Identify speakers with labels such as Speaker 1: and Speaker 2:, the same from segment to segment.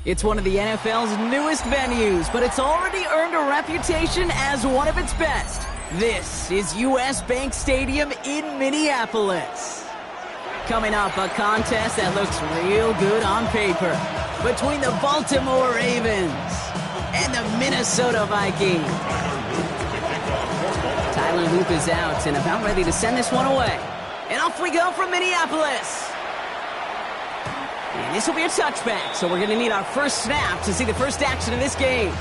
Speaker 1: It's one of the NFL's newest venues, but it's already earned a reputation as one of its best. This is US Bank Stadium in Minneapolis. Coming up, a contest that looks real good on paper between the Baltimore Ravens and the Minnesota Vikings. Tyler Loop is out and about ready to send this one away. And off we go from Minneapolis. And this will be a touchback, so we're going to need our first snap to see the first action of this game.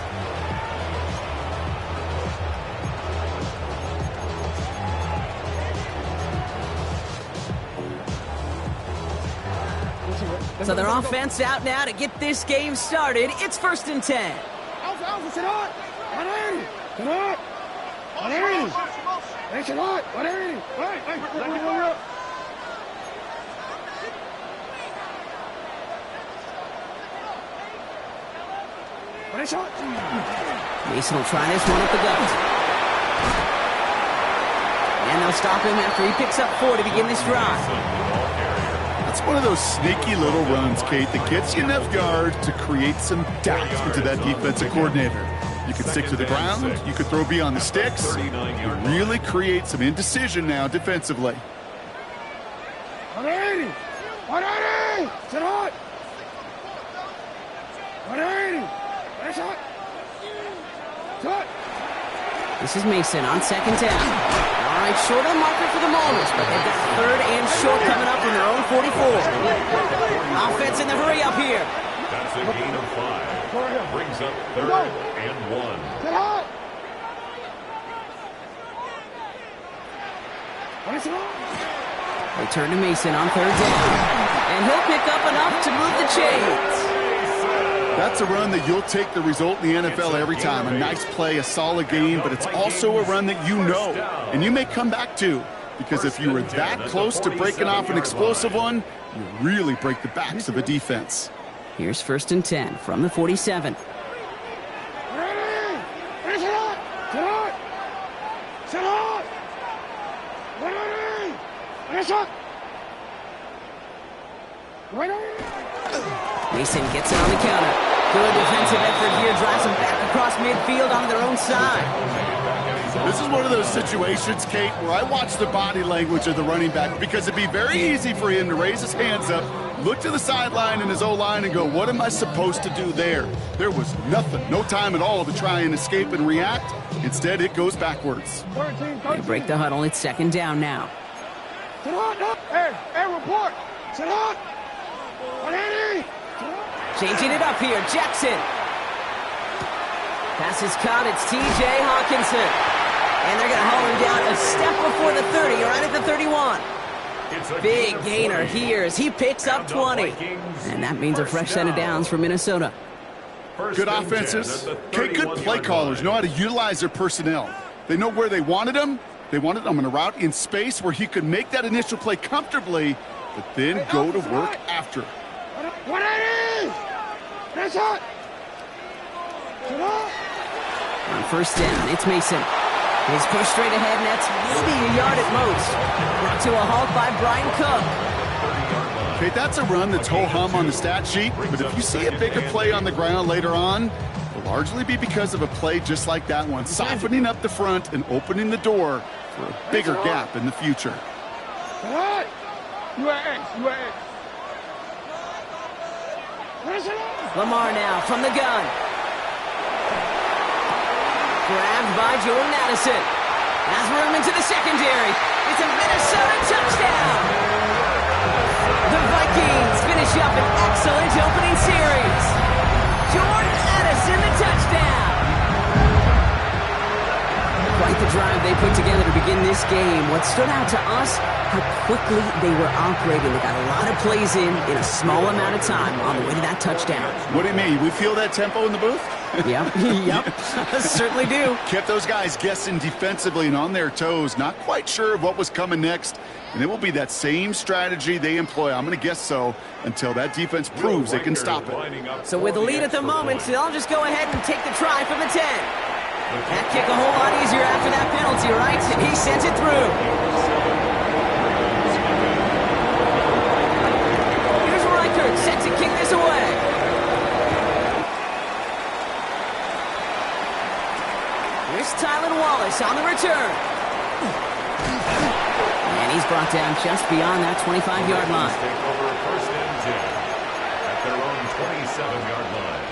Speaker 1: So their offense out now to get this game started. It's 1st and 10. Mason will try this one at the gut. And they'll stop him after he picks up 4 to begin this drive.
Speaker 2: That's one of those sneaky little runs, Kate, that gets you enough yards to create some doubt into that defensive coordinator. You can stick to the ground, you could throw beyond the sticks. You really create some indecision now defensively.
Speaker 3: 180! 180! Sit hot! 180!
Speaker 1: This is Mason on 2nd down. All right, short of the marker for the moment, but they've got 3rd and short coming up from their own 44. Offense in the hurry up here.
Speaker 4: That's a gain of 5. Brings up 3rd and 1.
Speaker 3: Sit hot!
Speaker 1: They turn to Mason on 3rd down. And he'll pick up enough to move the chains.
Speaker 2: That's a run that you'll take the result in the NFL every time. A nice play, a solid game, but it's also a run that you know and you may come back to. Because if you were that close to breaking off an explosive one, you really break the backs of a defense.
Speaker 1: Here's 1st and 10 from the 47. Mason gets it on the counter. Good defensive effort here, drives them back across midfield on their own side.
Speaker 2: This is one of those situations, Kate, where I watch the body language of the running back because it'd be very easy for him to raise his hands up, look to the sideline in his O-line and go, what am I supposed to do there? There was nothing, no time at all to try and escape and react. Instead, it goes backwards.
Speaker 1: They break the huddle. It's 2nd down now.
Speaker 3: Sit hot! Hey, report! Sit hot! 180!
Speaker 1: Changing it up here, Jackson. Pass is caught, it's T.J. Hawkinson. And they're going to haul him down a step before the 30, right at the 31. Big gainer here as he picks up 20. And that means a fresh set of downs for Minnesota.
Speaker 2: Good offenses. Okay, good play callers know how to utilize their personnel. They know where they wanted them. They wanted them on a route in space where he could make that initial play comfortably, but then go to work after.
Speaker 3: 180! That's hot!
Speaker 1: On 1st down, it's Mason. He's pushed straight ahead, and that's maybe a yard at most. Brought to a halt by Brian Cook.
Speaker 2: Okay, that's a run that's ho-hum on the stat sheet, but if you see a bigger play on the ground later on, it'll largely be because of a play just like that one, softening up the front and opening the door for a bigger gap in the future.
Speaker 1: Lamar now from the gun. Grabbed by Jordan Addison. Has room into the secondary. It's a Minnesota touchdown. The Vikings finish up an excellent opening series. Jordan Addison, the touchdown. Quite the drive they put together to begin this game. What stood out to us, how quickly they were operating. They got a lot of plays in a small amount of time on the way to that touchdown.
Speaker 2: What do you mean? We feel that tempo in the booth?
Speaker 1: Yep. Certainly do.
Speaker 2: Kept those guys guessing defensively and on their toes, not quite sure of what was coming next. And it will be that same strategy they employ, I'm going to guess so, until that defense proves they can stop it.
Speaker 1: So with the lead at the moment, they'll just go ahead and take the try from the 10. That kick a whole lot easier after that penalty, right? He sent it through. Here's Reichert set to kick this away. Here's Tylan Wallace on the return. And he's brought down just beyond that 25-yard line.
Speaker 4: Take over first and 10 at their own 27-yard line.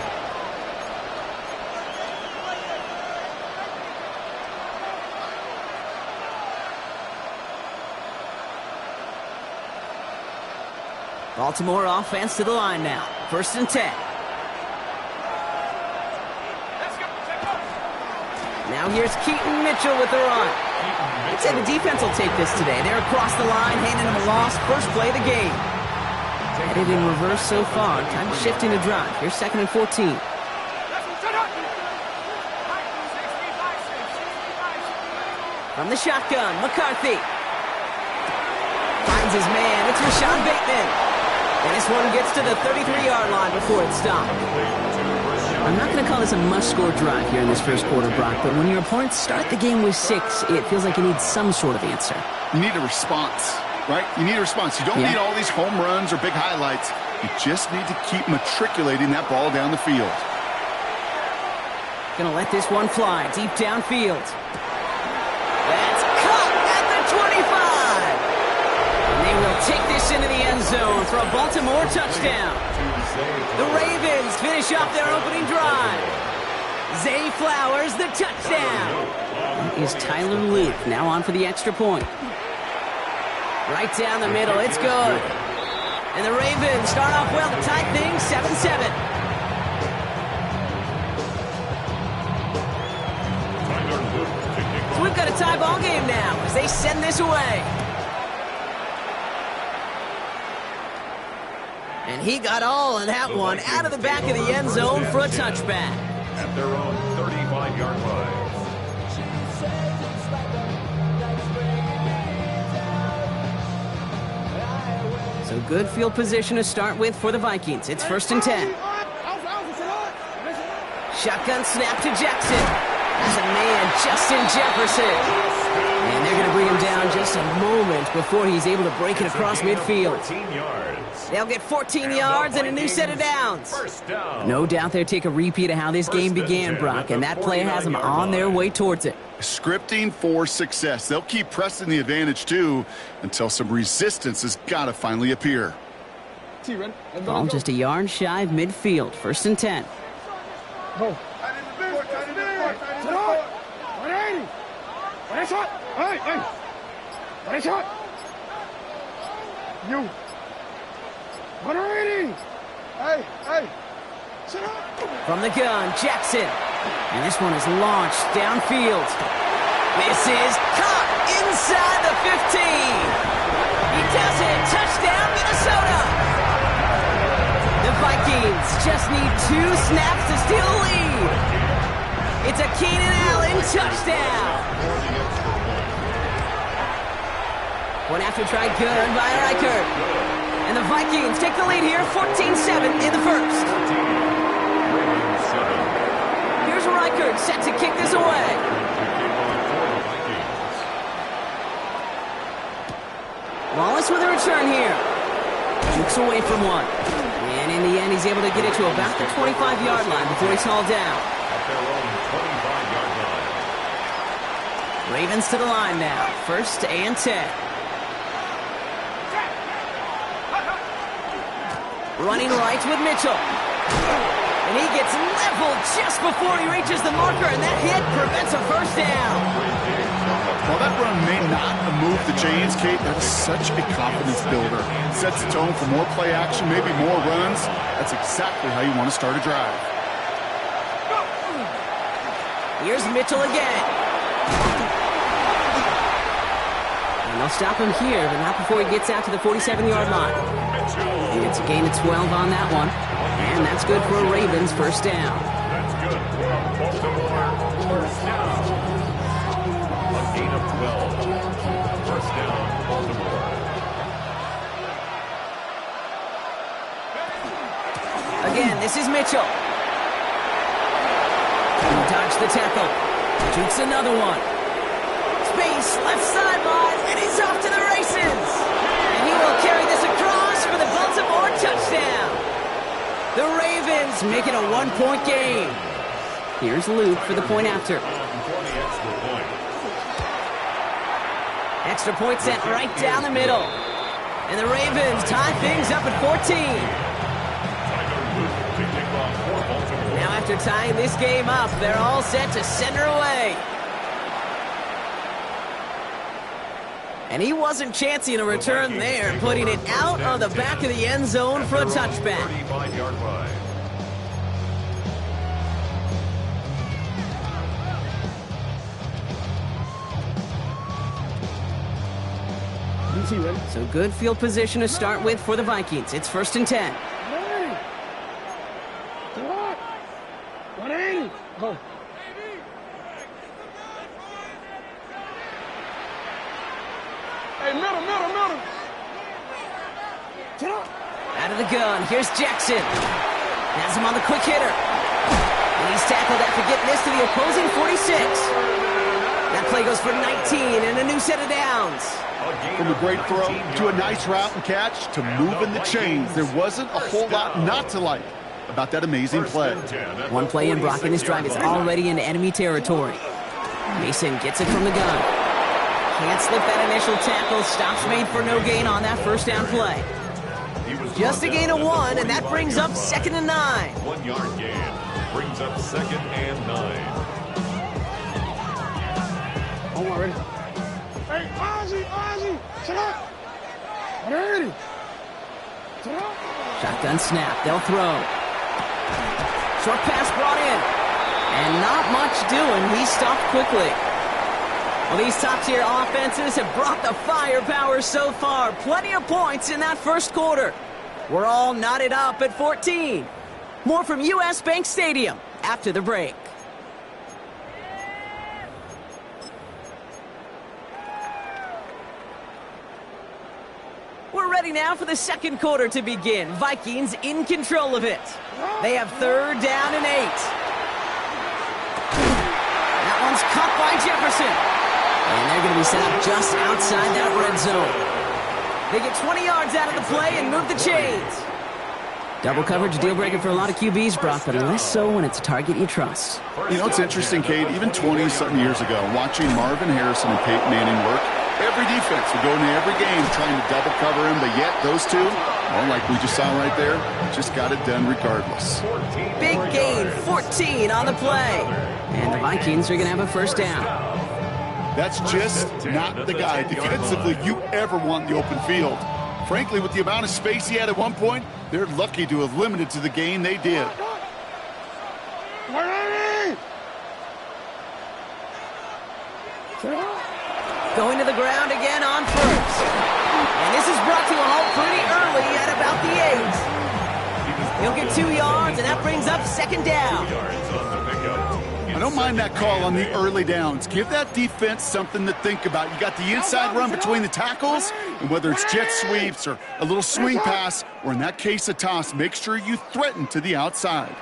Speaker 1: Baltimore offense to the line now. First and 10. Now here's Keaton Mitchell with the run. I'd say the defense will take this today. They're across the line, handing him a loss. First play of the game. Headed in reverse so far. Time to shift into drive. Here's second and 14. From the shotgun, McCarthy. Finds his man. It's Rashad Bateman. And this one gets to the 33-yard line before it's stopped. I'm not going to call this a must-score drive here in this first quarter, Brock, but when your opponents start the game with 6, it feels like you need some sort of answer.
Speaker 2: You need a response, right? You need a response. You don't need all these home runs or big highlights. You just need to keep matriculating that ball down the field.
Speaker 1: Gonna let this one fly deep downfield. That's caught at the 25. And they will take this into the end zone for a Baltimore touchdown. The Ravens finish off their opening drive. Zay Flowers, the touchdown. That is Tyler Luke now on for the extra point. Right down the middle, it's good. And the Ravens start off well to tie things 7-7. So we've got a tie ball game now as they send this away. And he got all of that one out of the back of the end zone for a touchback.
Speaker 4: At their own 35-yard line.
Speaker 1: So good field position to start with for the Vikings. It's first and 10. Shotgun snap to Jackson. That's a man, Justin Jefferson. And they're going to bring him down just a moment before he's able to break it across midfield.
Speaker 4: 14 yards.
Speaker 1: They'll get 14 yards and a new set of downs. No doubt they'll take a repeat of how this game began, Brock, and that play has them on their way towards it.
Speaker 2: Scripting for success. They'll keep pressing the advantage, too, until some resistance has got to finally appear.
Speaker 1: Ball just a yard shy of midfield. First and 10.
Speaker 3: Go. 180. What is shot? Hey, hey. What is shot? You. 180. Hey, hey. Sit up.
Speaker 1: From the gun, Jackson. And this one is launched downfield. This is caught inside the 15. He does it. Touchdown, Minnesota. The Vikings just need 2 snaps to steal the lead. It's a Keenan Allen touchdown. One after try good by Reichert. And the Vikings take the lead here, 14-7 in the first. Here's Reichert set to kick this away. Wallace with a return here. Jukes away from one. And in the end, he's able to get it to about the 25-yard line before he's hauled down.
Speaker 4: At their own 25-yard line.
Speaker 1: Ravens to the line now. First and 10. Running right with Mitchell. And he gets leveled just before he reaches the marker, and that hit prevents a first down.
Speaker 2: While that run may not have moved the chains, Kate, that's such a confidence builder. Sets the tone for more play action, maybe more runs. That's exactly how you want to start a drive.
Speaker 1: Here's Mitchell again. And they'll stop him here, but not before he gets out to the 47-yard line. And it's a gain of 12 on that one. And that's good for a Ravens first down.
Speaker 4: That's good for a Baltimore first down. A gain of 12. First down, Baltimore.
Speaker 1: Again, this is Mitchell. He dodged the tackle. Shoots another one. Space, left sideline, and he's off to the races. And he will carry this across for the Baltimore touchdown. The Ravens make it a 1-point game. Here's Luke for the point after. Extra point sent right down the middle. And the Ravens tie things up at 14. Now after tying this game up, they're all set to send her away. And he wasn't chancing a return there, putting it out of the back of the end zone for a touchback.
Speaker 4: 35-yard line.
Speaker 1: So good field position to start with for the Vikings. It's 1st and 10.
Speaker 3: 180. Go. Hey, middle.
Speaker 1: Out of the gun, here's Jackson. Has him on the quick hitter. And he's tackled after getting this to the opposing 46. That play goes for 19 and a new set of downs.
Speaker 2: From a great throw to a nice route and catch to moving the chains, there wasn't a whole lot not to like about that amazing play.
Speaker 1: One play in, Brock, and his drive is already in enemy territory. Mason gets it from the gun. Can't slip that initial tackle. Stops made for no gain on that first down play. Just a gain of 1, and that brings up 2nd and 9.
Speaker 4: 1-yard gain brings up 2nd and 9.
Speaker 3: Oh, already. Hey, Ozzie, sit up. 180. Sit up.
Speaker 1: Shotgun snap. They'll throw. Short pass brought in. And not much doing. He stopped quickly. Well, these top-tier offenses have brought the firepower so far. Plenty of points in that first quarter. We're all knotted up at 14. More from US Bank Stadium after the break. We're ready now for the second quarter to begin. Vikings in control of it. They have 3rd down and 8. That one's caught by Jefferson. And they're going to be set up just outside that red zone. They get 20 yards out of the play and move the chains. Double coverage, deal breaker for a lot of QBs, Brock, but less so when it's a target you trust.
Speaker 2: You know, it's interesting, Kate, even 20-something years ago, watching Marvin Harrison and Peyton Manning work, every defense would go into every game trying to double cover him, but yet those two, well, like we just saw right there, just got it done regardless.
Speaker 1: Big gain, 14 on the play. And the Vikings are going to have a first down.
Speaker 2: That's just not the guy defensively you ever want in the open field. Frankly, with the amount of space he had at one point, they're lucky to have limited to the gain they did.
Speaker 3: 180.
Speaker 1: Going to the ground again on first. And this is brought to a halt pretty early at about the 8. He'll get 2 yards, and that brings up 2nd down.
Speaker 2: I don't mind that call on the early downs. Give that defense something to think about. You got the inside run between the tackles, and whether it's jet sweeps or a little swing pass, or in that case a toss, make sure you threaten to the outside.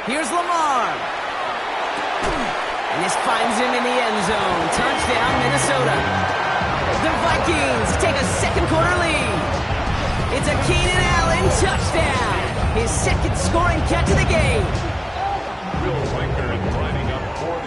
Speaker 1: Here's Lamar. And this finds him in the end zone. Touchdown, Minnesota. The Vikings take a second quarter lead. It's a Keenan Allen touchdown. His 2nd scoring catch of the game.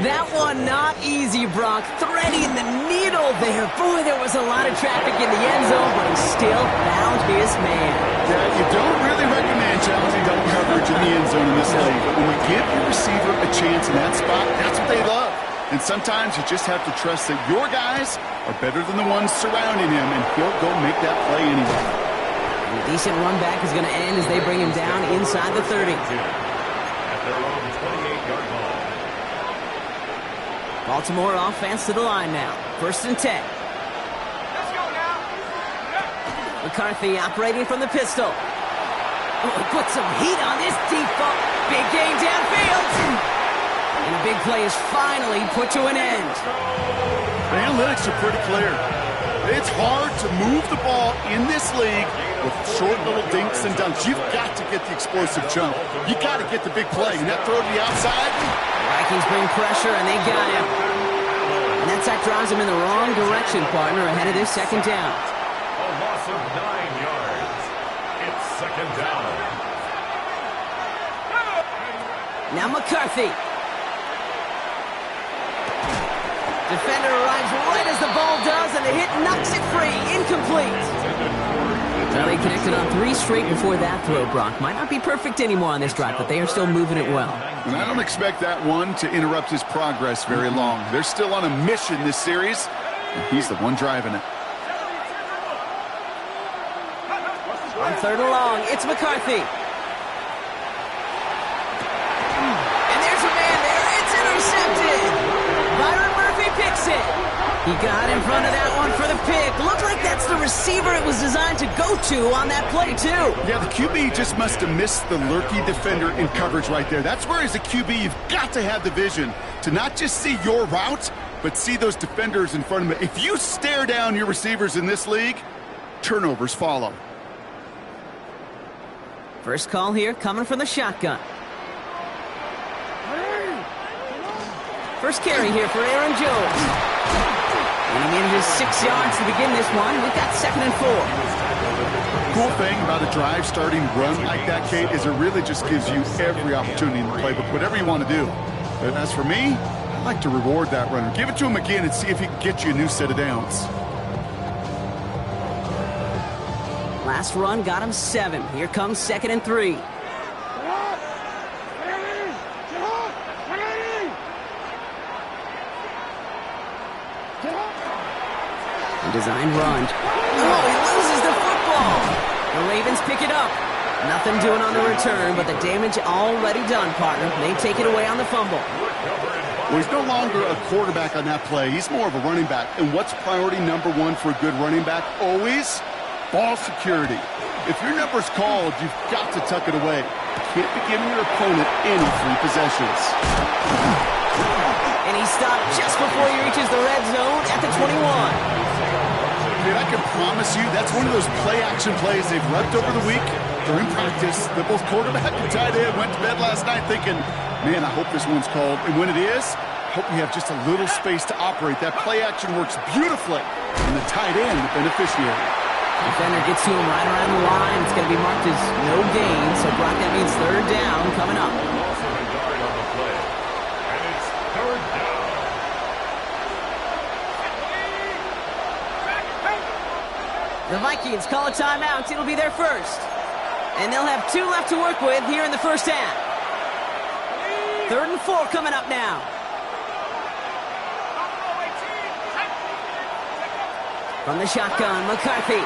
Speaker 1: That one not easy, Brock. Threading the needle there. Boy, there was a lot of traffic in the end zone, but he still found his man.
Speaker 2: Yeah, you don't really recommend challenging double coverage in the end zone in this league, but when you give your receiver a chance in that spot, that's what they love. And sometimes you just have to trust that your guys are better than the ones surrounding him, and he'll go make that play anyway.
Speaker 1: And a decent run back is going to end as they bring him down inside the 30.
Speaker 4: At their own 28-yard line.
Speaker 1: Baltimore offense to the line now. 1st and 10.
Speaker 3: Let's go now.
Speaker 1: McCarthy operating from the pistol. Oh, he put some heat on this deep ball. Big gain downfield. And a big play is finally put to an end.
Speaker 2: The analytics are pretty clear. It's hard to move the ball in this league with short little dinks and dunks. You've got to get the explosive jump. You got to get the big play. And that throw to the outside.
Speaker 1: Vikings bring pressure, and they got him. And that sack drives him in the wrong direction, partner, ahead of this second down.
Speaker 4: A loss of 9 yards. It's second down.
Speaker 1: Now McCarthy. Defender arrives right as the ball does, and the hit knocks it free. Incomplete. Well, they connected on 3 straight before that throw, Brock. Might not be perfect anymore on this drive, but they are still moving it well.
Speaker 2: And I don't expect that one to interrupt his progress very long. They're still on a mission this series, and he's the one driving it.
Speaker 1: On 3rd and long, it's McCarthy. And there's a man there. It's intercepted. Byron Murphy picks it. He got in front of that one for the pick. Looked like that's the receiver it was designed to go to on that play, too.
Speaker 2: Yeah, the QB just must have missed the lurky defender in coverage right there. That's where, as a QB, you've got to have the vision to not just see your route, but see those defenders in front of you. If you stare down your receivers in this league, turnovers follow.
Speaker 1: First call here coming from the shotgun. First carry here for Aaron Jones. And he manages 6 yards to begin this one. We've got 2nd and 4.
Speaker 2: Cool thing about a drive starting run like that, Kate, is it really just gives you every opportunity in the playbook, whatever you want to do. But as for me, I like to reward that runner. Give it to him again and see if he can get you a new set of downs.
Speaker 1: Last run got him 7. Here comes 2nd and 3. Design run. Oh, he loses the football. The Ravens pick it up. Nothing doing on the return, but the damage already done, partner. They take it away on the fumble.
Speaker 2: Well, he's no longer a quarterback on that play. He's more of a running back. And what's priority number 1 for a good running back? Always ball security. If your number's called, you've got to tuck it away. You can't be giving your opponent any free possessions.
Speaker 1: And he stopped just before he reaches the red zone at the 21.
Speaker 2: And I can promise you that's one of those play-action plays they've repped over the week during practice. The both quarterback and tight end went to bed last night thinking, man, I hope this one's called. And when it is, I hope we have just a little space to operate. That play-action works beautifully. And the tight end, the beneficiary.
Speaker 1: Defender gets to him right around the line. It's going to be marked as no gain. So, Brock, that means 3rd down coming up.
Speaker 4: Also a yard on the play. And it's 3rd down.
Speaker 1: The Vikings call a timeout. It'll be their first. And they'll have 2 left to work with here in the first half. 3rd and 4 coming up now. From the shotgun, McCarthy.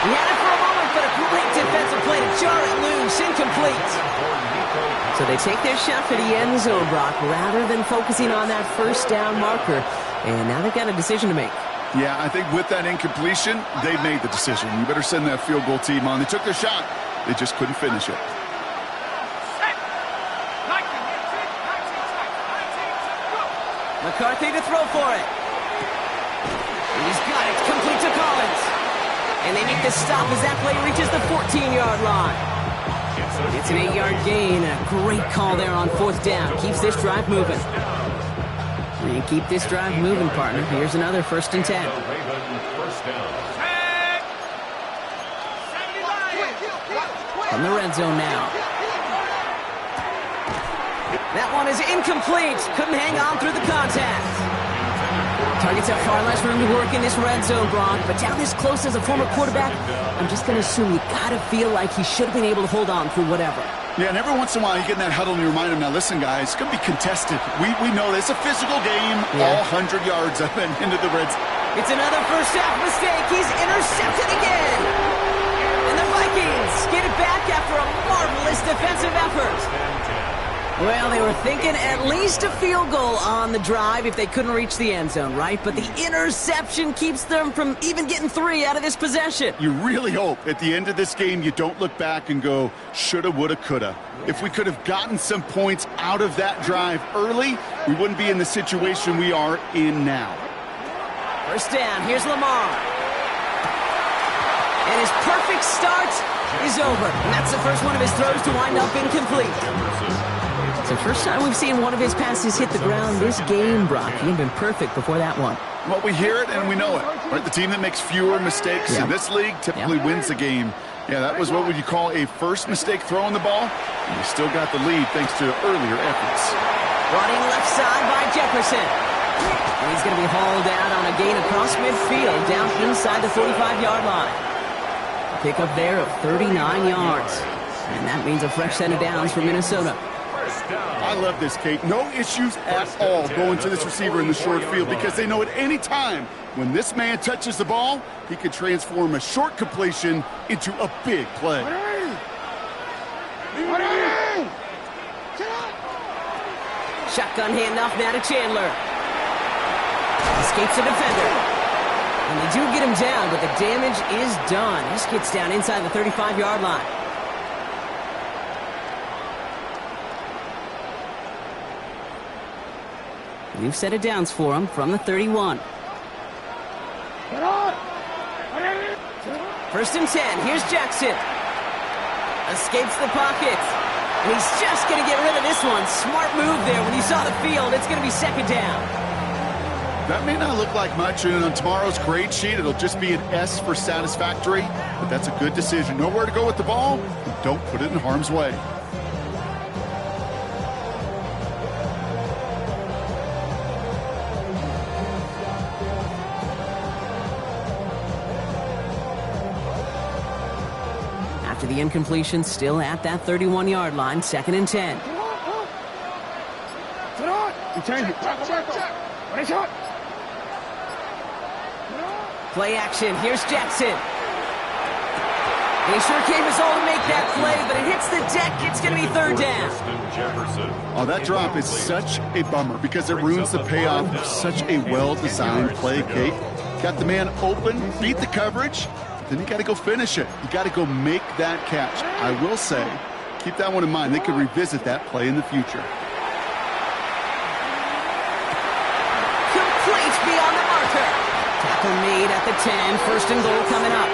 Speaker 1: He had it for a moment, but a great defensive play to jar it loose. Incomplete. So they take their shot for the end zone, Brock, rather than focusing on that first down marker. And now they've got a decision to make.
Speaker 2: Yeah, I think with that incompletion, they made the decision. You better send that field goal team on. They took their shot. They just couldn't finish it.
Speaker 1: McCarthy to throw for it. He's got it. Complete to Collins. And they make the stop as that play reaches the 14-yard line. It's an 8-yard gain. A great call there on 4th down. Keeps this drive moving. And keep this drive moving, partner. Here's another 1st and 10. From the red zone now. That one is incomplete. Couldn't hang on through the contact. Targets have far less room to work in this red zone, Brock. But down this close as a former quarterback, I'm just going to assume you got to feel like he should have been able to hold on through whatever.
Speaker 2: Yeah, and every once in a while you get in that huddle and you remind him, now listen, guys, it's going to be contested. We know it's a physical game, all 100 yards up and into the red zone.
Speaker 1: It's another first half mistake. He's intercepted again. And the Vikings get it back after a marvelous defensive effort. Well, they were thinking at least a field goal on the drive if they couldn't reach the end zone, right? But the interception keeps them from even getting 3 out of this possession.
Speaker 2: You really hope at the end of this game you don't look back and go, shoulda, woulda, coulda. If we could have gotten some points out of that drive early, we wouldn't be in the situation we are in now.
Speaker 1: First down, here's Lamar. And his perfect start is over. And that's the first one of his throws to wind up incomplete. It's the first time we've seen one of his passes hit the ground this game, Brock. He had been perfect before that one.
Speaker 2: Well, we hear it and we know it. Right? The team that makes fewer mistakes in this league typically wins the game. Yeah, that was what would you call a first mistake throwing the ball. And he still got the lead thanks to earlier efforts.
Speaker 1: Running left side by Jefferson. And he's going to be hauled out on a gain across midfield down inside the 45-yard line. A pickup there of 39 yards. And that means a fresh set of downs for Minnesota.
Speaker 2: I love this, Kate. No issues at all going to this receiver in the short field because they know at any time when this man touches the ball, he can transform a short completion into a big play.
Speaker 1: Shotgun handoff now to Chandler. Escapes the defender. And they do get him down, but the damage is done. This gets down inside the 35-yard line. New set of downs for him from the 31. First and 10. Here's Jackson. Escapes the pocket. And he's just going to get rid of this one. Smart move there. When he saw the field, it's going to be second down.
Speaker 2: That may not look like much, and on tomorrow's grade sheet, it'll just be an S for satisfactory, but that's a good decision. Know where to go with the ball, and don't put it in harm's way.
Speaker 1: After the incompletion, still at that 31-yard line, second and 10. Play action. Here's Jackson. He sure came his all to make that play, but it hits the deck. It's going to be third down.
Speaker 2: Oh, that drop is such a bummer because it ruins the payoff of such a well-designed play, Kate. Got the man open, beat the coverage, then you got to go finish it. You got to go make that catch. I will say, keep that one in mind. They could revisit that play in the future.
Speaker 1: Complete beyond the marker. Tackle made at the 10. First and goal coming up.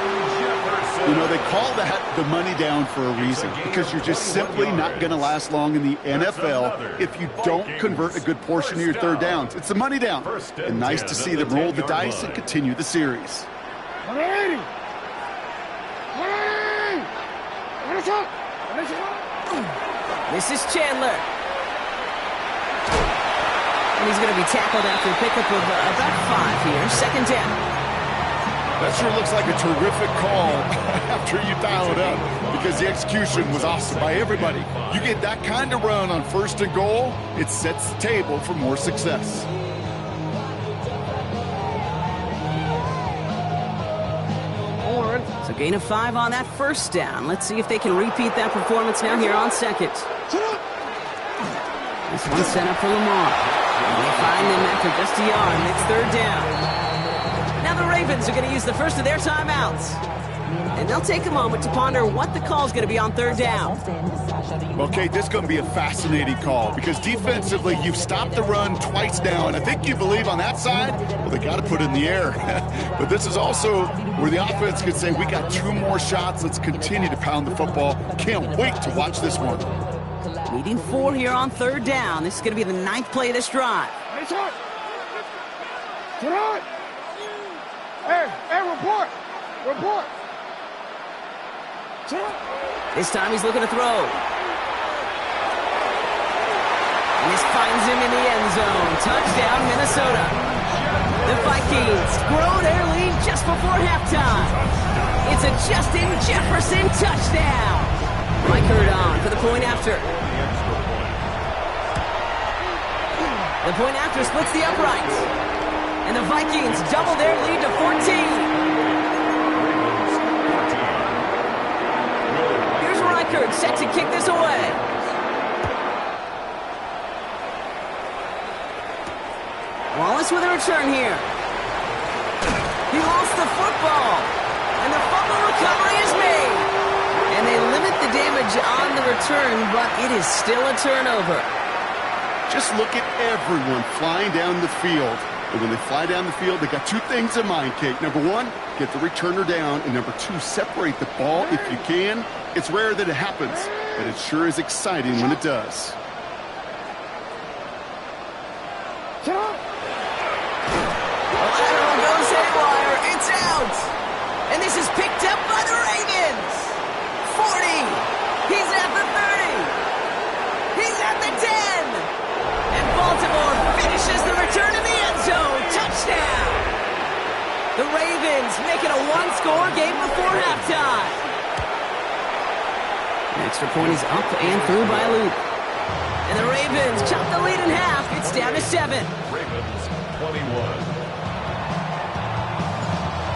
Speaker 2: You know, they call that the money down for a reason because you're just simply not going to last long in the NFL if you don't convert a good portion of your third downs. It's the money down. And nice to see them roll the dice and continue the series.
Speaker 1: This is Chandler. And he's going to be tackled after a pickup of about 5 here. Second down.
Speaker 2: That sure looks like a terrific call after you dial it up because the execution was awesome by everybody. You get that kind of run on first and goal, it sets the table for more success.
Speaker 1: So gain of 5 on that first down. Let's see if they can repeat that performance now here on second. This one set up for Lamar. And they find him after just a yard. And it's third down. Now the Ravens are going to use the first of their timeouts. And they'll take a moment to ponder what the call is going to be on third down.
Speaker 2: Well, Kate, this is going to be a fascinating call because defensively you've stopped the run twice now, and I think you believe on that side, well, they got to put it in the air. But this is also where the offense could say, we got 2 more shots. Let's continue to pound the football. Can't wait to watch this one.
Speaker 1: Needing 4 here on third down. This is going to be the 9th play of this drive.
Speaker 3: Hey, report.
Speaker 1: This time he's looking to throw. And this finds him in the end zone. Touchdown, Minnesota. The Vikings grow their lead just before halftime. It's a Justin Jefferson touchdown. Mike Hurd on for the point after. The point after splits the uprights. And the Vikings double their lead to 14. Reichard set to kick this away. Wallace with a return here. He lost the football. And the fumble recovery is made. And they limit the damage on the return, but it is still a turnover.
Speaker 2: Just look at everyone flying down the field. And when they fly down the field, they got two things in mind, Kate. Number one, get the returner down. And number two, separate the ball if you can. It's rare that it happens, but it sure is exciting when it does.
Speaker 1: Lateral goes haywire. It's out. And this is picked up by the Ravens. 40. He's at the 30. He's at the 10. And Baltimore finishes the return to the end zone. Touchdown. The Ravens make it a one-score game before halftime. The extra point is up and through by Luke. And the Ravens chop the lead in half. It's down to 7.
Speaker 4: Ravens 21.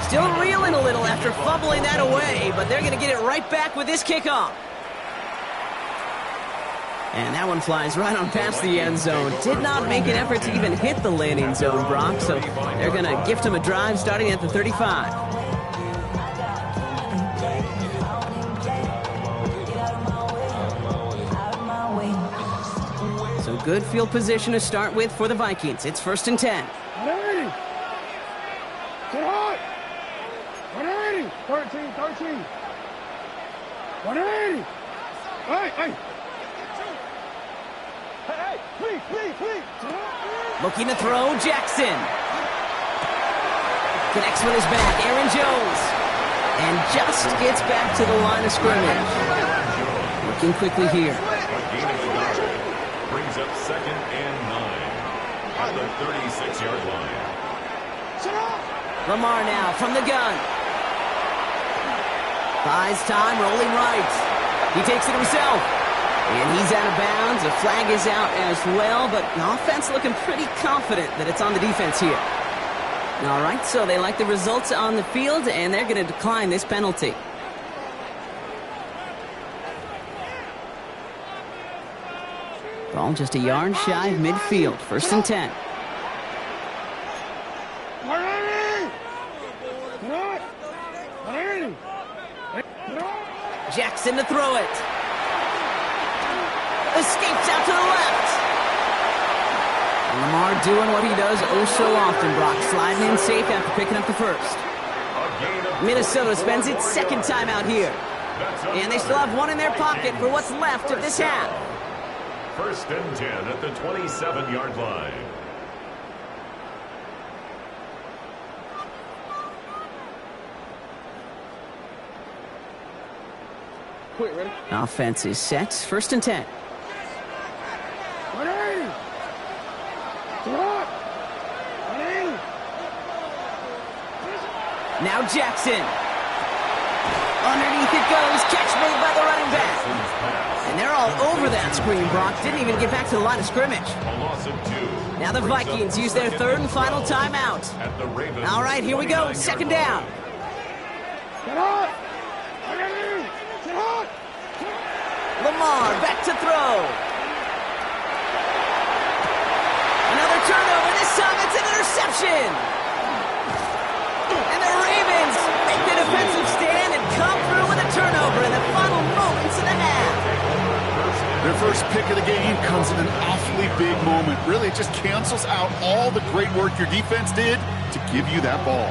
Speaker 1: Still reeling a little after fumbling that away, but they're going to get it right back with this kickoff. And that one flies right on past the end zone. Did not make an effort to even hit the landing zone, Brock, so they're going to gift him a drive starting at the 35. So good field position to start with for the Vikings. It's 1st and 10.
Speaker 3: 13. 180. Hey. Hey, please.
Speaker 1: Looking to throw, Jackson. Connects with his back, Aaron Jones. And just gets back to the line of scrimmage. Looking quickly here.
Speaker 4: Brings up 2nd and 9 at the 36-yard line.
Speaker 1: Lamar now from the gun. Buys time, rolling right. He takes it himself. And he's out of bounds. A flag is out as well, but the offense looking pretty confident that it's on the defense here. All right, so they like the results on the field, and they're going to decline this penalty. Ball just a yard shy of midfield. 1st and 10. Jackson to throw it. Escapes out to the left. And Lamar doing what he does oh so often, Brock. Sliding in safe after picking up the first. Minnesota spends its second time out here. And they still have one in their pocket for what's left of this half.
Speaker 4: 1st and 10 at the 27-yard line.
Speaker 3: Quick, ready?
Speaker 1: Offense is set. 1st and 10.
Speaker 3: 180.
Speaker 1: Now Jackson. Underneath it goes. Catch made by the running back. And they're all over that screen, Brock. Didn't even get back to the line of scrimmage.
Speaker 4: A loss of 2.
Speaker 1: Now the Vikings use their 3rd and final timeout. All right, here we go. 2nd down. Lamar back to throw. Another turnover. This time it's an interception. And the Ravens make the defensive stand and come through with a turnover in the final moments of the half.
Speaker 2: Their first pick of the game comes in an awfully big moment. Really, it just cancels out all the great work your defense did to give you that ball.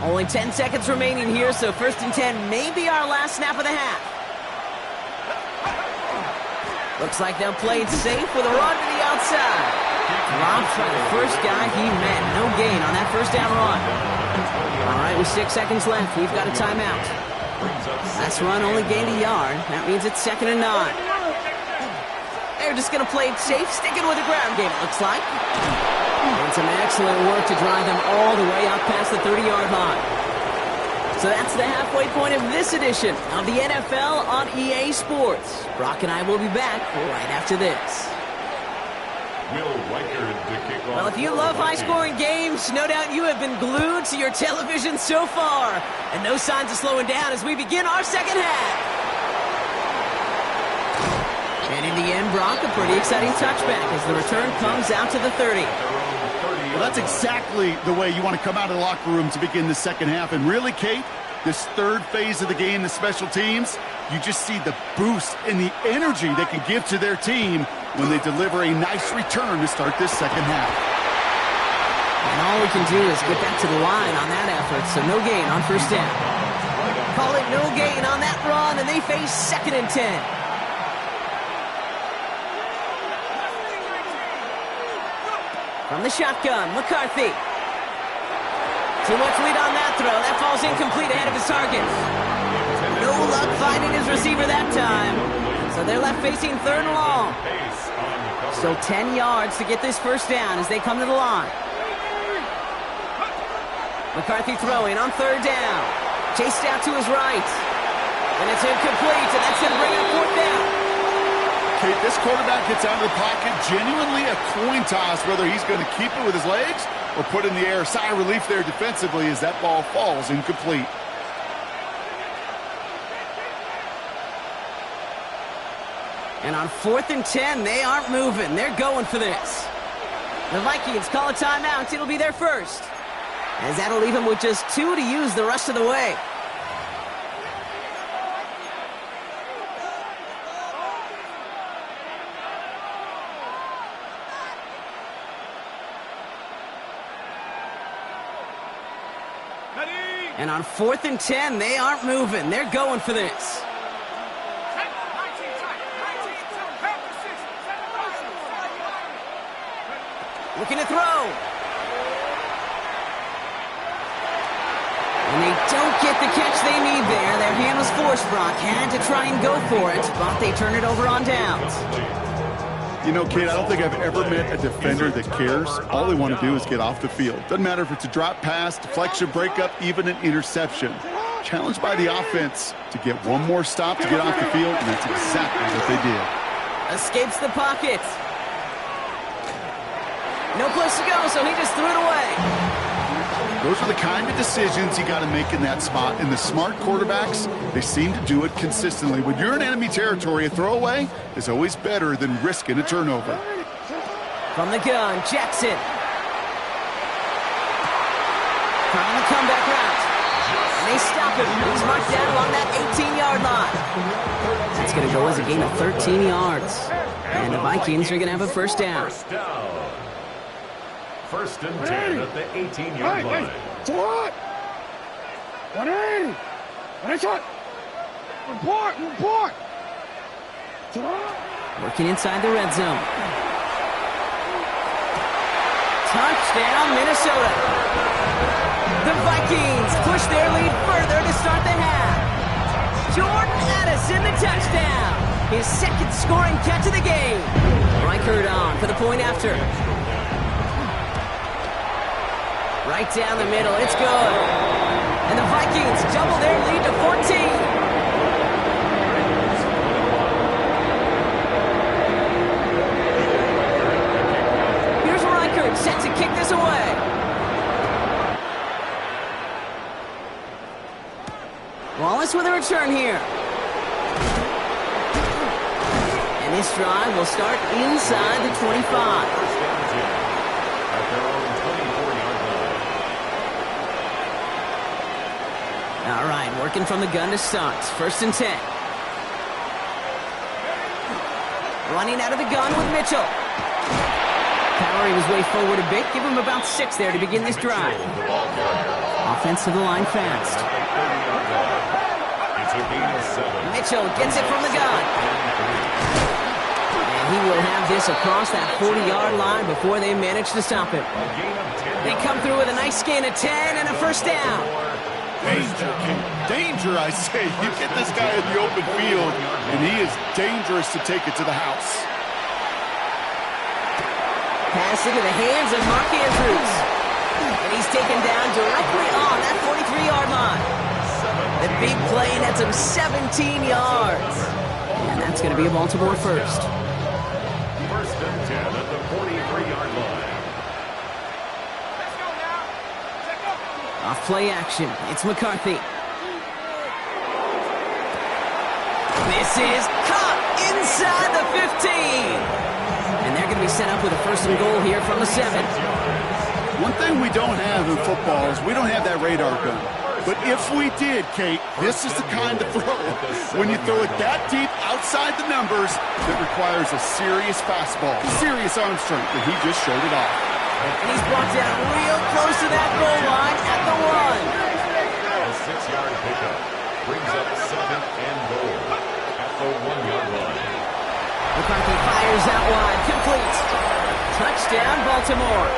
Speaker 1: Only 10 seconds remaining here, so 1st and 10 may be our last snap of the half. Looks like they'll play it safe with a run to the outside. Dropped by the first guy he met. No gain on that 1st down run. All right, with 6 seconds left, we've got a timeout. Last run only gained a yard. That means it's 2nd and 9. They're just going to play it safe, sticking with the ground game, it looks like. And some excellent work to drive them all the way out past the 30-yard line. So that's the halfway point of this edition of the NFL on EA Sports. Brock and I will be back right after this.
Speaker 4: Will Reichard to kick off.
Speaker 1: Well, if you love high-scoring games, no doubt you have been glued to your television so far. And no signs of slowing down as we begin our second half. And in the end, Brock, a pretty exciting touchback as the return comes out to the 30.
Speaker 2: Well, that's exactly the way you want to come out of the locker room to begin the second half. And really, Kate, This third phase of the game, the special teams, you just see the boost and the energy they can give to their team when they deliver a nice return to start this second half.
Speaker 1: And all we can do is get back to the line on that effort, so no gain on first down. Call it no gain on that run, and they face 2nd and 10. From the shotgun, McCarthy. Too much lead on that throw. That falls incomplete ahead of his target. No luck finding his receiver that time. So they're left facing 3rd and long. Still 10 yards to get this first down as they come to the line. McCarthy throwing on 3rd down. Chased out to his right. And it's incomplete, and that's going to bring up 4th down.
Speaker 2: Okay, this quarterback gets out of the pocket, genuinely a coin toss whether he's going to keep it with his legs or put in the air. Sigh of relief there defensively as that ball falls incomplete.
Speaker 1: And on 4th and 10, they aren't moving. They're going for this. The Vikings call a timeout. It'll be their first, as that'll leave them with just 2 to use the rest of the way. And on 4th and 10, they aren't moving. They're going for this. Looking to throw. And they don't get the catch they need there. Their hand was forced. Brock had to try and go for it, but they turn it over on downs.
Speaker 2: You know, Kate, I don't think I've ever met a defender that cares. All they want to do is get off the field. Doesn't matter if it's a drop pass, deflection, breakup, even an interception. Challenged by the offense to get one more stop to get off the field, and that's exactly what they did.
Speaker 1: Escapes the pocket. No place to go, so he just threw it away.
Speaker 2: Those are the kind of decisions you got to make in that spot. And the smart quarterbacks, they seem to do it consistently. When you're in enemy territory, a throwaway is always better than risking a turnover.
Speaker 1: From the gun, Jackson. Trying the comeback route. And they stop him. He's marked down along that 18-yard line. That's going to go as a gain of 13 yards. And the Vikings are going to have a first down.
Speaker 4: 1st and 10 at the 18-yard line.
Speaker 3: So what? 180. And it's what? Report.
Speaker 1: Working inside the red zone. Touchdown, Minnesota. The Vikings push their lead further to start the half. Jordan Addison, the touchdown. His 2nd scoring catch of the game. Reichert on for the point after. Right down the middle, it's good. And the Vikings double their lead to 14. Here's Reichert set to kick this away. Wallace with a return here. And this drive will start inside the 25. All right, working from the gun to start. 1st and 10. Running out of the gun with Mitchell. Powering his way forward a bit. Give him about 6 there to begin this drive. Offense to the line fast. Mitchell gets it from the gun. And he will have this across that 40-yard line before they manage to stop him. They come through with a nice gain of 10 and a first down.
Speaker 2: Danger, I say. You get this guy in the open field, and he is dangerous to take it to the house.
Speaker 1: Pass into the hands of Mark Andrews. And he's taken down directly on that 43-yard line. The big play nets him 17 yards. And that's going to be a Baltimore first.
Speaker 4: 1st and 10 at the 43-yard line.
Speaker 1: Off play action. It's McCarthy. This is caught inside the 15. And they're going to be set up with a 1st and goal here from the 7.
Speaker 2: One thing we don't have in football is we don't have that radar gun. But if we did, Kate, this is the kind of throw, when you throw it that deep outside the numbers, that requires a serious fastball, serious arm strength, and he just showed it off.
Speaker 1: And he's brought down real close to that goal line at the 1.
Speaker 4: A 6-yard pickup brings up 2nd and goal at the 1-yard line.
Speaker 1: McCarthy fires out wide, complete. Touchdown, Baltimore.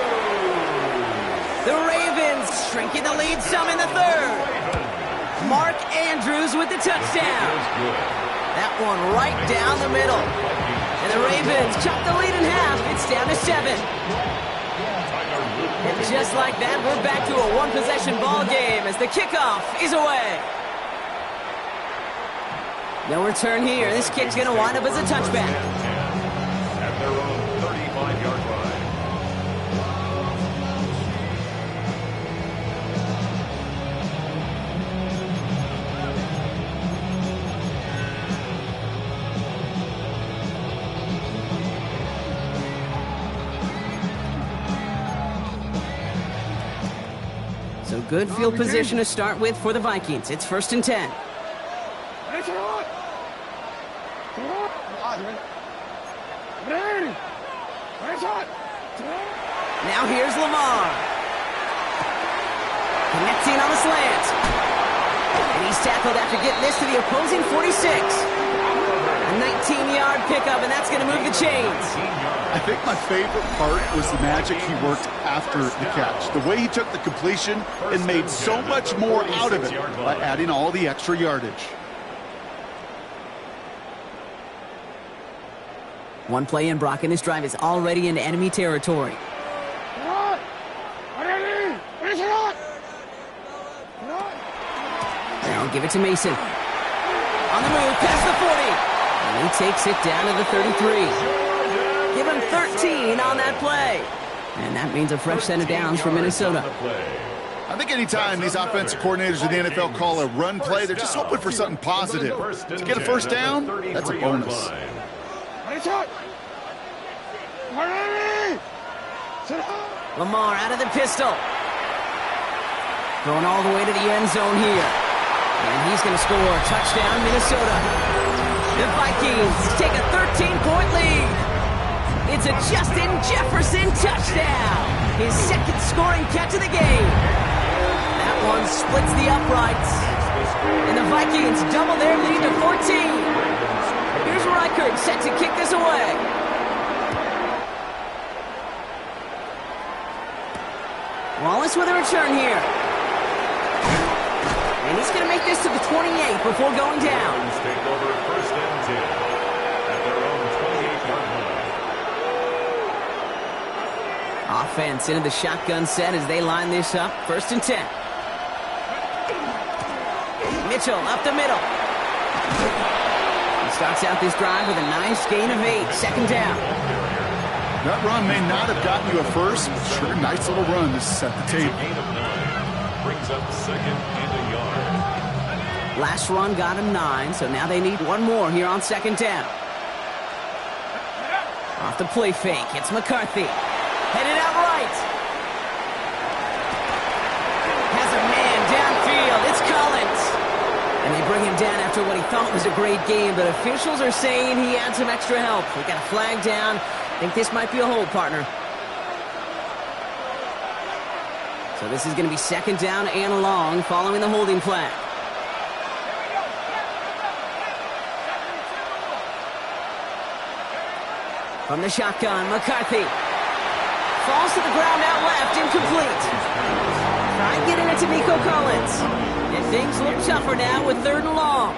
Speaker 1: The Ravens shrinking the lead some in the 3rd. Mark Andrews with the touchdown. That one right down the middle. And the Ravens chop the lead in half. It's down to 7. And just like that, we're back to a one-possession ball game as the kickoff is away. No return here. This kick's going to wind up as a touchback.
Speaker 4: At their own 35-yard line.
Speaker 1: So good field position to start with for the Vikings. It's 1st and 10. Now here's Lamar. Connecting on the slant. And he's tackled after getting this to the opposing 46. A 19-yard pickup, and that's going to move the chains.
Speaker 2: I think my favorite part was the magic he worked after the catch. The way he took the completion and made so much more out of it by adding all the extra yardage.
Speaker 1: One play in, Brock, and this drive is already into enemy territory. Now give it to Mason. On the move, past the 40. And he takes it down to the 33. Give him 13 on that play. And that means a fresh set of downs for Minnesota.
Speaker 2: I think anytime these offensive coordinators in the NFL call a run play, they're just hoping for something positive. To get a first down, that's a bonus.
Speaker 1: Lamar out of the pistol. Going all the way to the end zone here. And he's going to score. Touchdown, Minnesota. The Vikings take a 13-point lead. It's a Justin Jefferson touchdown. His 2nd scoring catch of the game. That one splits the uprights. And the Vikings double their lead to 14. Here's Reichert set to kick this away. Wallace with a return here. And he's going to make this to the 28 before going down.
Speaker 4: Take over 1st and 10 at their own 28-yard line.
Speaker 1: Offense into the shotgun set as they line this up. 1st and 10. Mitchell up the middle. He starts out this drive with a nice gain of 8. 2nd down.
Speaker 2: That run may not have gotten you a first, but sure, nice little run to set the table.
Speaker 4: Gain of 9 brings up 2nd and a yard.
Speaker 1: Last run got him 9, so now they need one more here on 2nd down. Off the play fake, it's McCarthy. Headed out right. Has a man downfield, it's Collins. And they bring him down after what he thought was a great game, but officials are saying he had some extra help. They got a flag down. I think this might be a hold, partner. So this is going to be 2nd down and long following the holding flag. From the shotgun, McCarthy. Falls to the ground out left, incomplete. Try getting it to Nico Collins. And things look tougher now with 3rd and long.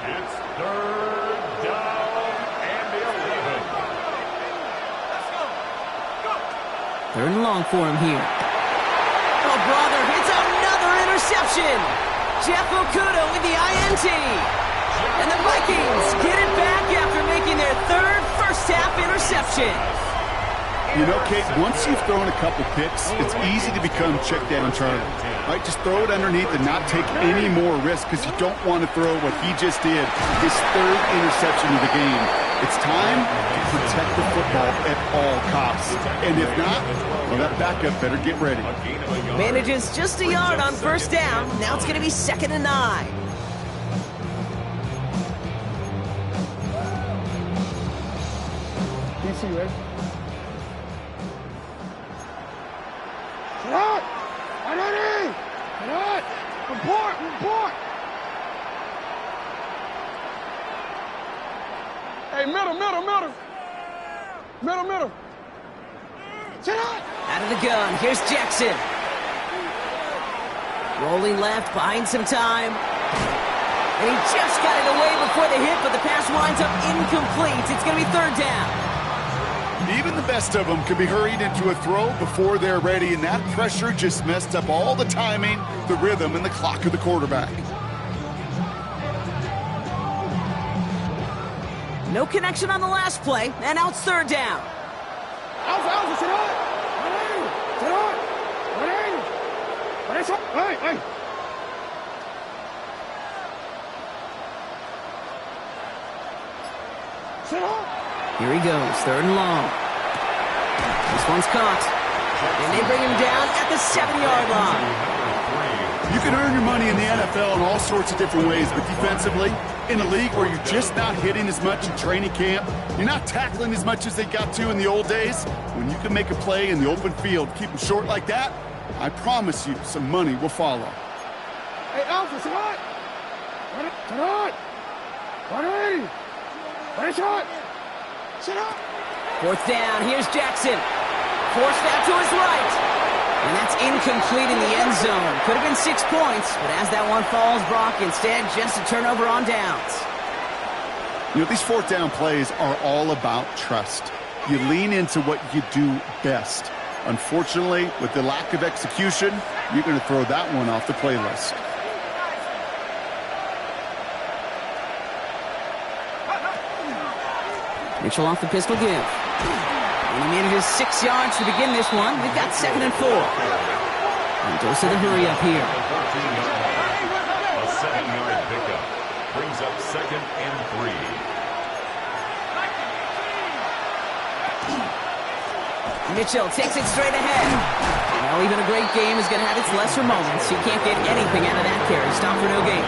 Speaker 4: It's 3rd down and 11.
Speaker 1: 3rd and long for him here. Oh, brother, it's another interception. Jeff Okudah with the INT. And the Vikings get it back after making their 3rd first-half interception.
Speaker 2: You know, Kate, once you've thrown a couple picks, it's easy to become check down Charlie. Right? Just throw it underneath and not take any more risk because you don't want to throw what he just did, his third interception of the game. It's time to protect the football at all costs. And if not, well, that backup better get ready.
Speaker 1: Manages just a yard on first down. Now it's going to be 2nd and 9.
Speaker 3: DC, ready? Get out! Ready! Get out! Report! Report! Hey, middle! Sit out!
Speaker 1: Out of the gun, here's Jackson. Rolling left, buying some time. And he just got it away before the hit, but the pass winds up incomplete. It's going to be 3rd down.
Speaker 2: Even the best of them can be hurried into a throw before they're ready, and that pressure just messed up all the timing, the rhythm, and the clock of the quarterback.
Speaker 1: No connection on the last play, and now it's 3rd down.
Speaker 3: Alpha, sit out! Sit out! Hey! Sit out!
Speaker 1: Here he goes, 3rd and long. This one's caught. And they bring him down at the 7-yard line.
Speaker 2: You can earn your money in the NFL in all sorts of different ways, but defensively, in a league where you're just not hitting as much in training camp, you're not tackling as much as they got to in the old days, when you can make a play in the open field, keep them short like that, I promise you some money will follow.
Speaker 3: Hey, Alpha, sit out! Sit out! 180! Sit out! Sit out!
Speaker 1: 4th down, here's Jackson. Forced out to his right. And that's incomplete in the end zone. Could have been 6 points, but as that one falls, Brock, instead just a turnover on downs.
Speaker 2: You know, these 4th down plays are all about trust. You lean into what you do best. Unfortunately, with the lack of execution, you're going to throw that one off the playlist.
Speaker 1: Mitchell off the pistol give. And he manages 6 yards to begin this one. We've got 2nd and 4. And goes to the hurry up here.
Speaker 4: A 7-yard pickup brings up 2nd and 3.
Speaker 1: Mitchell takes it straight ahead. Well, even a great game is going to have its lesser moments. He can't get anything out of that carry. Stop for no gain.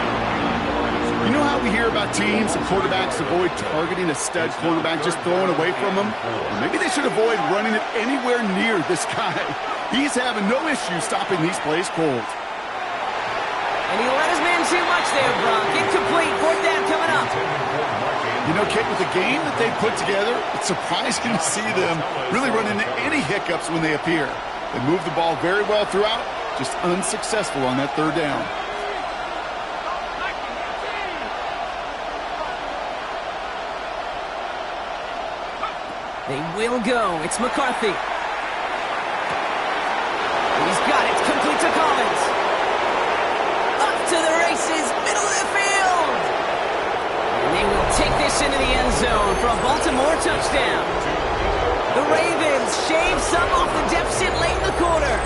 Speaker 2: You know how we hear about teams and quarterbacks avoid targeting a stud quarterback, just throwing away from him? Well, maybe they should avoid running it anywhere near this guy. He's having no issue stopping these plays cold.
Speaker 1: And he let his man too much there, Brock. Incomplete. 4th down coming up.
Speaker 2: You know, Kate, with the game that they put together, it's surprising to see them really run into any hiccups when they appear. They move the ball very well throughout, just unsuccessful on that 3rd down.
Speaker 1: They will go. It's McCarthy. He's got it. Complete to Collins. Up to the races. Middle of the field. And they will take this into the end zone for a Baltimore touchdown. The Ravens shave some off the deficit late in the quarter.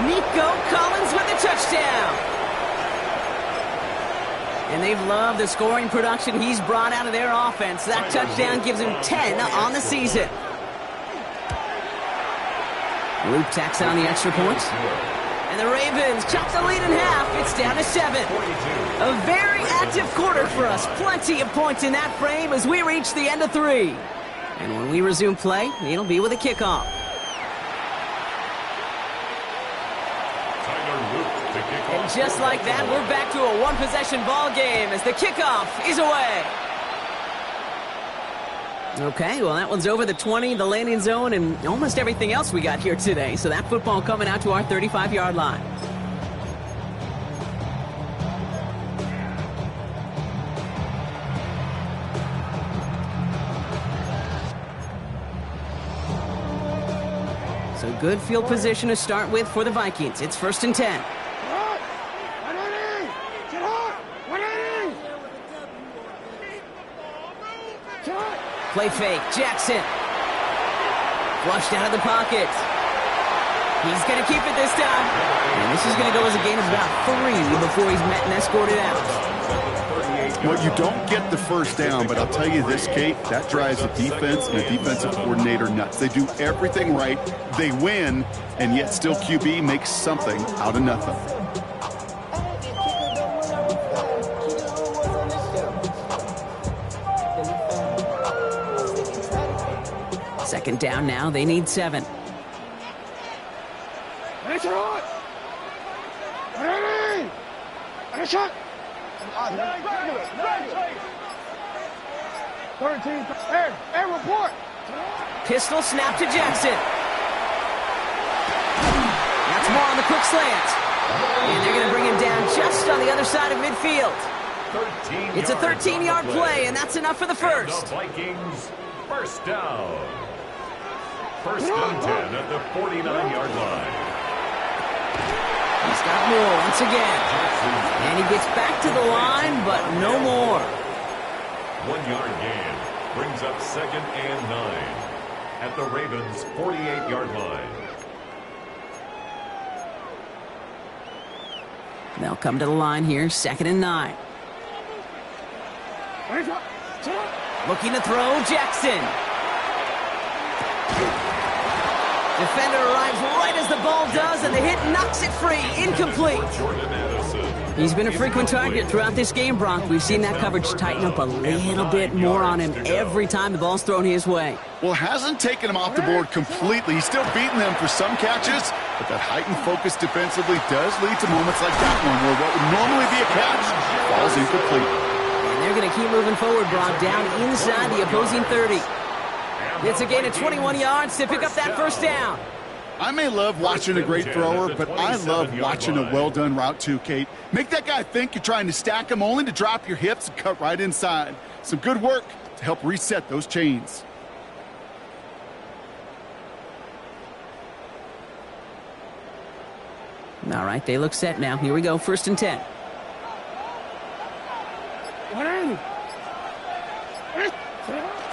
Speaker 1: Nico Collins with the touchdown. And they've loved the scoring production he's brought out of their offense. That touchdown gives him 10 on the season. Luke tacks on the extra points. And the Ravens chop the lead in half. It's down to 7. A very active quarter for us. Plenty of points in that frame as we reach the end of 3. And when we resume play, it'll be with a kickoff. And just like that, we're back to a one-possession ball game as the kickoff is away. Okay, well, that one's over the 20, the landing zone, and almost everything else we got here today. So that football coming out to our 35-yard line. So good field position to start with for the Vikings. It's 1st and 10. Play fake, Jackson. Flushed out of the pocket. He's going to keep it this time. And this is going to go as a gain of about 3 before he's met and escorted out.
Speaker 2: Well, you don't get the first down, but I'll tell you this, Kate, that drives the defense and the defensive coordinator nuts. They do everything right, they win, and yet still QB makes something out of nothing.
Speaker 1: Second down now, they need 7.
Speaker 3: Nice shot! Ready! Nice shot! 13. Air report!
Speaker 1: Pistol snap to Jackson. That's more on the quick slant. And they're going to bring him down just on the other side of midfield. It's a 13-yard play, and that's enough for the first.
Speaker 4: The Vikings, first down. First and 10 at the 49-yard line.
Speaker 1: He's got more once again. And he gets back to the line, but no more.
Speaker 4: 1-yard gain brings up 2nd and 9 at the Ravens' 48-yard line.
Speaker 1: They'll come to the line here, 2nd and 9. Looking to throw, Jackson. Defender arrives right as the ball does, and the hit knocks it free. Incomplete. He's been a frequent target throughout this game, Brock. We've seen that coverage tighten up a little bit more on him every time the ball's thrown his way.
Speaker 2: Well, hasn't taken him off the board completely. He's still beating them for some catches, but that heightened focus defensively does lead to moments like that one where what would normally be a catch falls incomplete.
Speaker 1: And they're going to keep moving forward, Brock, down inside the opposing 30. It's a gain of 21 yards to pick up that first down.
Speaker 2: I may love watching a great thrower, but I love watching a well-done route too, Kate. Make that guy think you're trying to stack him only to drop your hips and cut right inside. Some good work to help reset those chains.
Speaker 1: All right, they look set now. Here we go, 1st and 10.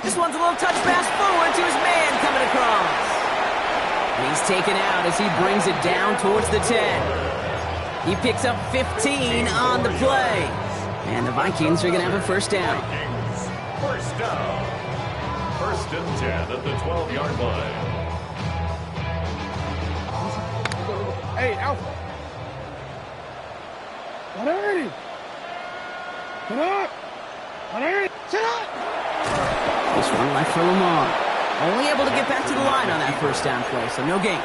Speaker 1: This one's a little touch pass forward to his man coming across. He's taken out as he brings it down towards the 10. He picks up 15 on the play. And the Vikings are going to have a first down.
Speaker 4: First down. 1st and 10 at the 12-yard line.
Speaker 3: Hey, Alpha. 180. Come up. 180. Sit up.
Speaker 1: This one left for Lamar. Only able to get back to the line on that first down play, so no gain.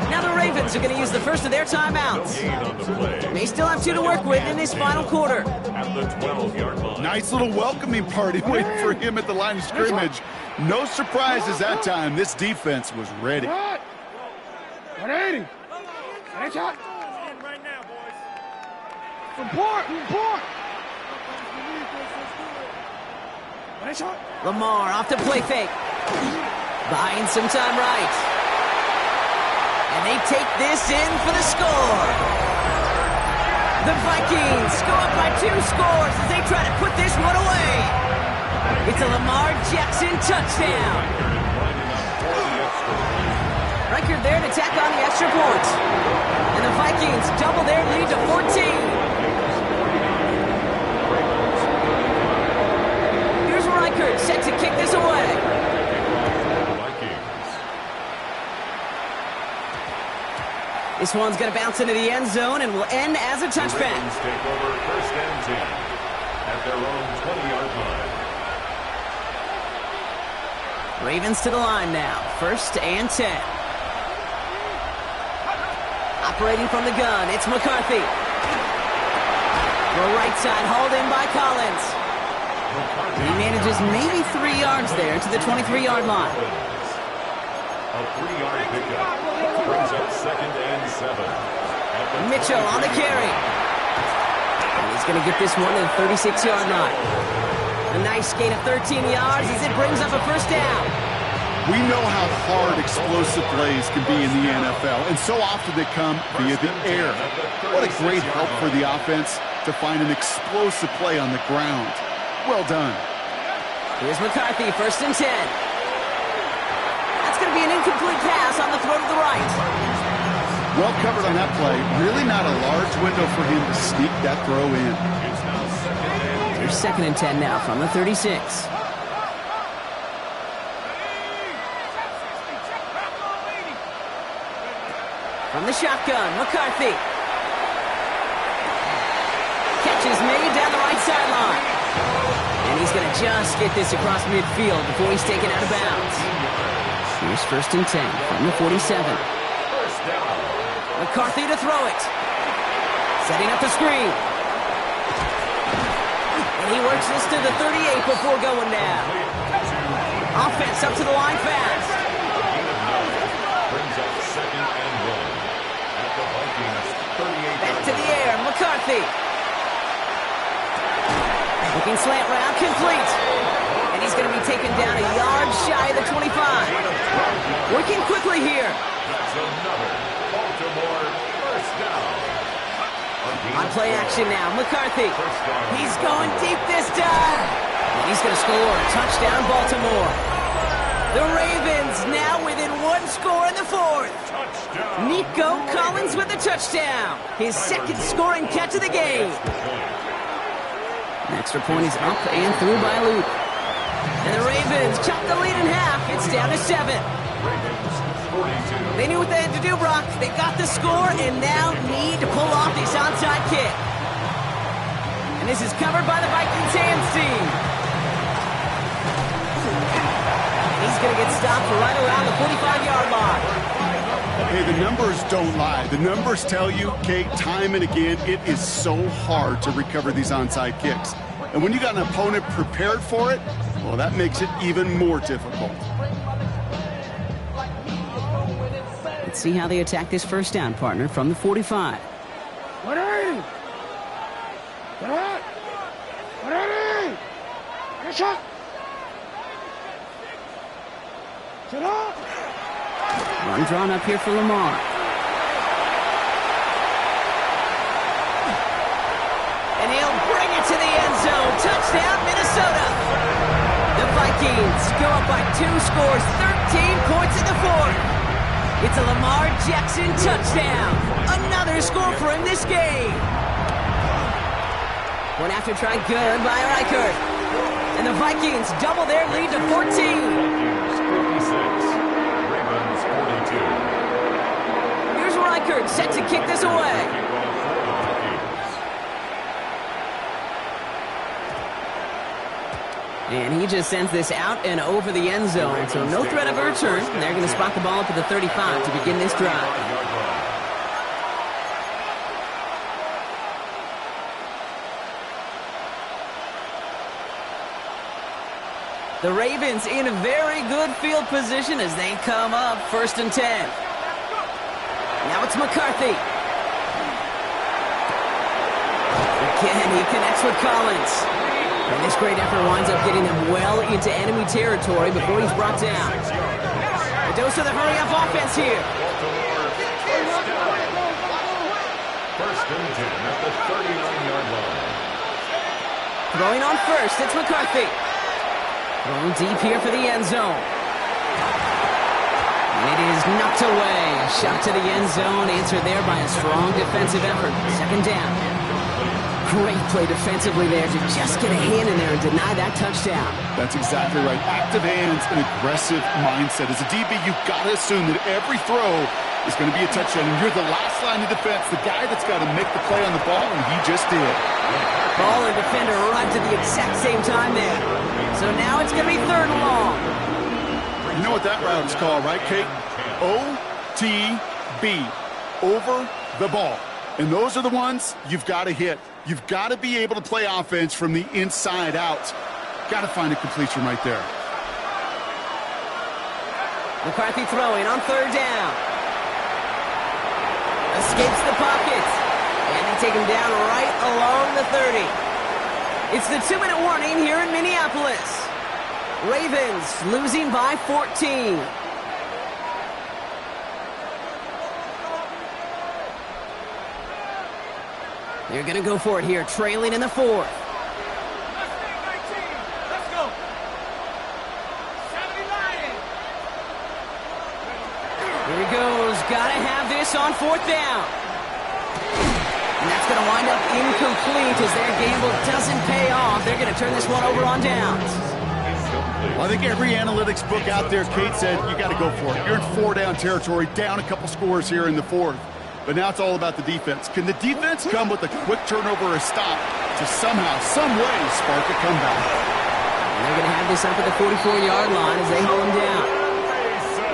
Speaker 1: Now the Ravens are going to use the first of their timeouts. They still have 2 to work with in this final quarter.
Speaker 4: At the 12-yard line.
Speaker 2: Nice little welcoming party waiting for him at the line of scrimmage. No surprises that time. This defense was ready.
Speaker 3: 180. Nice shot. Right now, boys. Report. Nice shot.
Speaker 1: Lamar off the play fake. Buying some time right. And they take this in for the score. The Vikings go up by 2 scores as they try to put this one away. It's a Lamar Jackson touchdown. Reichard there to tack on the extra point. And the Vikings double their lead to 14. Here's Reichard set to kick this away. This one's going to bounce into the end zone and will end as a touchback.
Speaker 4: Ravens take over 1st and 10 at their own 20-yard line.
Speaker 1: Ravens to the line now. 1st and 10. Operating from the gun, it's McCarthy. The right side hauled in by Collins. He manages maybe 3 yards there to the 23-yard line.
Speaker 4: A 3-yard pickup brings up 2nd and 7.
Speaker 1: Mitchell on the carry. And he's going to get this one to the 36-yard line. A nice gain of 13 yards as it brings up a first down.
Speaker 2: We know how hard explosive plays can be in the NFL, and so often they come via the air. What a great help for the offense to find an explosive play on the ground. Well done.
Speaker 1: Here's McCarthy, 1st and 10. That's That's going to be an incomplete pass on the throw to the right.
Speaker 2: Well covered on that play. Really not a large window for him to sneak that throw in.
Speaker 4: It's now second and 10.
Speaker 1: Here's 2nd and 10 now from the 36. From the shotgun, McCarthy. Catch is made down the right sideline. And he's going to just get this across midfield before he's taken out of bounds. Here's 1st and 10 from the 47.
Speaker 4: First down.
Speaker 1: McCarthy to throw it. Setting up the screen. And he works this to the 38 before going down. Offense up to the line fast.
Speaker 4: Brings up 2nd and 1. At the Vikings 38.
Speaker 1: Back to the air, McCarthy. Looking slant route, complete. And he's going to be taken down a yard shy of the 25. Working quickly here.
Speaker 4: That's another Baltimore first down.
Speaker 1: On play action now, McCarthy. He's going deep this time. And he's going to score. Touchdown, Baltimore. The Ravens now within 1 score in the 4th.
Speaker 4: Touchdown.
Speaker 1: Nico Collins with the touchdown. His 2nd scoring catch of the game. An extra point is up and through by Luke. And the Ravens chop the lead in half. It's down to 7.
Speaker 4: Ravens 42.
Speaker 1: They knew what they had to do, Brock. They got the score and now need to pull off this onside kick. And this is covered by the Vikings hands team. And he's going to get stopped right around the 45-yard line.
Speaker 2: Hey, the numbers don't lie. The numbers tell you, Kate, time and again, it is so hard to recover these onside kicks. And when you got an opponent prepared for it, well, that makes it even more difficult.
Speaker 1: Let's see how they attack this first down, partner, from the 45.
Speaker 3: 180. Get out. 180. Get a shot. Sit up.
Speaker 1: Run drawn up here for Lamar. And he'll bring it to the end zone. Touchdown, Minnesota. The Vikings go up by 2 scores, 13 points in the 4th. It's a Lamar Jackson touchdown. Another score for him this game. One after try good by Reichert. And the Vikings double their lead to 14.
Speaker 4: Vikings 56. Ravens 42.
Speaker 1: Here's Reichert set to kick this away. And he just sends this out and over the end zone. So no threat of a return. They're going to spot the ball up at the 35 to begin this drive. The Ravens in a very good field position as they come up 1st and 10. Now it's McCarthy. Again, he connects with Collins. And this great effort winds up getting them well into enemy territory before he's brought down. A dose of the hurry-up offense here.
Speaker 4: First and 10 at the 39-yard line.
Speaker 1: Throwing on first, it's McCarthy. Throwing deep here for the end zone. And it is knocked away. A shot to the end zone, answered there by a strong defensive effort. 2nd down. Great play defensively there to just get a hand in there and deny that touchdown.
Speaker 2: That's exactly right. Active hands and aggressive mindset. As a DB, you've got to assume that every throw is going to be a touchdown. And you're the last line of defense, the guy that's got to make the play on the ball, and he just did.
Speaker 1: Ball and defender arrived at the exact same time there. So now it's going to be 3rd and long.
Speaker 2: You know what that route is called, right, Kate? OTB. Over the ball. And those are the ones you've got to hit. You've got to be able to play offense from the inside out. Got to find a completion right there.
Speaker 1: McCarthy throwing on 3rd down. Escapes the pocket. And they take him down right along the 30. It's the 2-minute warning here in Minneapolis. Ravens losing by 14. They're going to go for it here, trailing in the 4th.
Speaker 3: Let's go. 79.
Speaker 1: got to have this on 4th down. And that's going to wind up incomplete as their gamble doesn't pay off. They're going to turn this one over on downs.
Speaker 2: Well, I think every analytics book out there, Kate, said you got to go for it. You're in 4-down territory, down a couple scores here in the 4th. But now it's all about the defense. Can the defense come with a quick turnover or a stop to somehow, some way, spark a comeback?
Speaker 1: And they're going to have this up at the 44-yard line as they hold him down.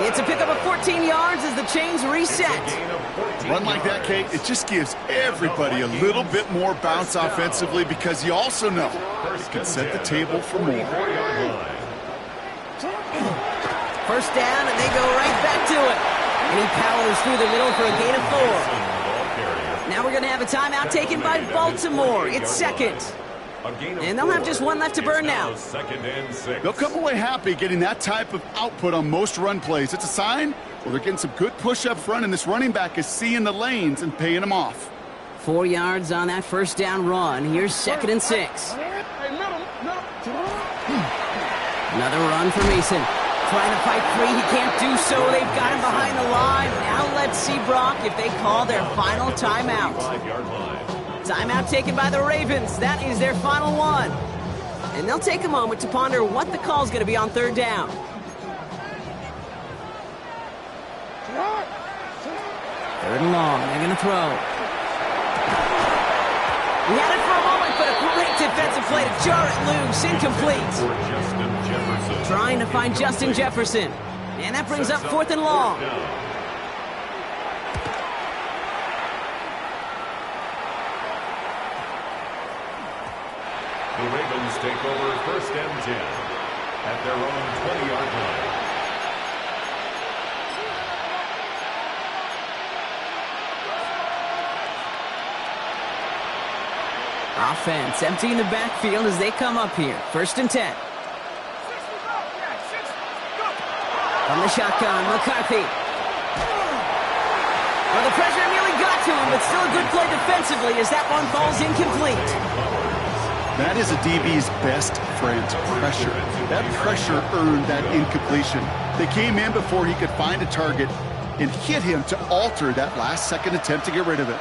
Speaker 1: It's a pickup of 14 yards as the chains reset.
Speaker 2: Run like that, Kate, it just gives everybody a little bit more bounce offensively because you also know it can set the table for more.
Speaker 1: First down, and they go right back to it. And he powers through the middle for a gain of 4. Now we're going to have a timeout taken by Baltimore. It's second. And they'll have just one left to burn now.
Speaker 2: They'll come away happy getting that type of output on most run plays. It's a sign, well, they're getting some good push up front, and this running back is seeing the lanes and paying them off.
Speaker 1: 4 yards on that first down run. Here's 2nd and 6. Another run for Mason. Trying to fight free, he can't do so. They've got him behind the line. Now let's see, Brock, if they call their final timeout. Timeout taken by the Ravens. That is their final one. And they'll take a moment to ponder what the call is going to be on 3rd down. 3rd and long. They're going to throw. He had it for a moment, but a great defensive play to jar it loose. Incomplete. Trying to find Justin Jefferson. And that brings up 4th and long.
Speaker 4: The Ravens take over 1st and 10 at their own 20-yard line.
Speaker 1: Offense emptying the backfield as they come up here. 1st and 10. From the shotgun, McCarthy. Well, the pressure nearly got to him, but still a good play defensively as that one falls incomplete.
Speaker 2: That is a DB's best friend, pressure. That pressure earned that incompletion. They came in before he could find a target and hit him to alter that last-second attempt to get rid of it.